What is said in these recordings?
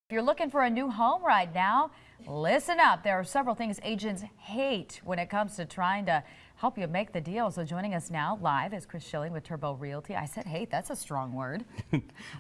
If you're looking for a new home right now, listen up. There are several things agents hate when it comes to trying to help you make the deal. So joining us now live is Schilling with Turbo Realty. I said hate, that's a strong word.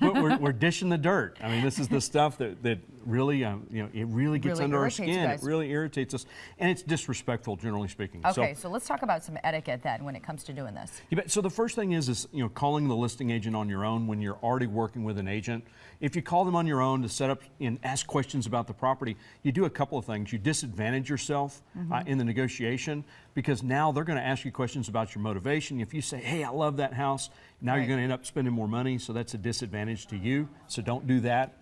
we're dishing the dirt. I mean, this is the stuff that really, it really gets under our skin. It really irritates us, and it's disrespectful, generally speaking. Okay, so let's talk about some etiquette then when it comes to doing this. You bet. So the first thing is calling the listing agent on your own when you're already working with an agent. If you call them on your own to set up and ask questions about the property, you do a couple of things. You disadvantage yourself in the negotiation, because now they're going to ask you questions about your motivation. If you say, hey, I love that house, now you're going to end up spending more money, so that's a disadvantage to you. So don't do that.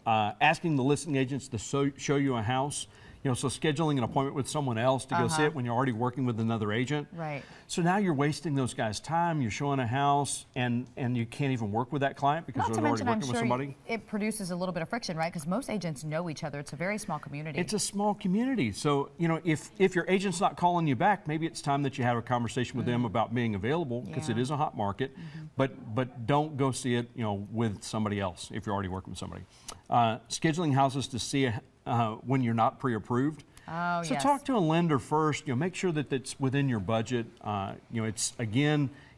Asking the listing agents to show you a house, so scheduling an appointment with someone else to go see it when you're already working with another agent. Right. So now you're wasting those guys' time. You're showing a house, and you can't even work with that client because they're already working with somebody. It produces a little bit of friction, right? Because most agents know each other. It's a very small community. It's a small community. So, if your agent's not calling you back, maybe it's time that you have a conversation with them about being available, because it is a hot market. But don't go see it, with somebody else if you're already working with somebody. Scheduling houses to see when you're not pre-approved. Oh, so talk to a lender first. Make sure that it's within your budget.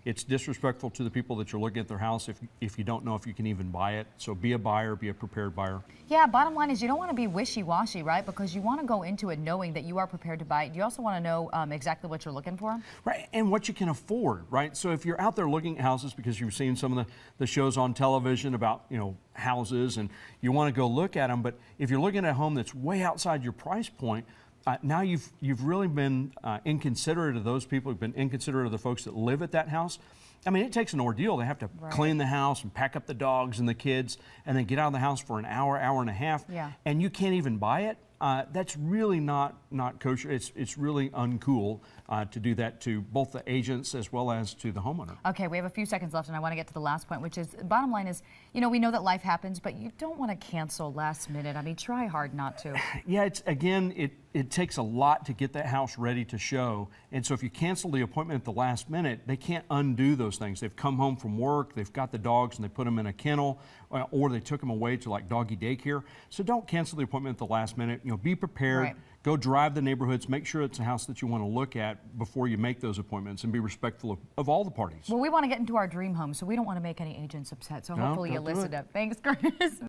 It's disrespectful to the people that you're looking at their house if you don't know if you can even buy it. So be a buyer, be a prepared buyer. Yeah, bottom line is you don't want to be wishy-washy, right? Because you want to go into it knowing that you are prepared to buy it. You also want to know exactly what you're looking for. Right, and what you can afford, right? So if you're out there looking at houses because you've seen some of the shows on television about, houses, and you want to go look at them, but if you're looking at a home that's way outside your price point, now you've really been inconsiderate of those people. You've been inconsiderate of the folks that live at that house. I mean, it takes an ordeal. They have to clean the house and pack up the dogs and the kids, and then get out of the house for an hour, hour and a half. Yeah. And you can't even buy it. That's really not kosher. It's really uncool to do that to both the agents as well as to the homeowner. Okay, we have a few seconds left, and I want to get to the last point, which is, bottom line is, we know that life happens, but you don't want to cancel last minute. I mean, try hard not to. Yeah, it takes a lot to get that house ready to show, and so if you cancel the appointment at the last minute, they can't undo those things. They've come home from work, they've got the dogs, and they put them in a kennel, or they took them away to like doggy daycare. So don't cancel the appointment at the last minute. Be prepared. Go drive the neighborhoods. Make sure it's a house that you want to look at before you make those appointments, and be respectful of all the parties. Well, we want to get into our dream home, so we don't want to make any agents upset. So hopefully you listen up. Thanks, Chris.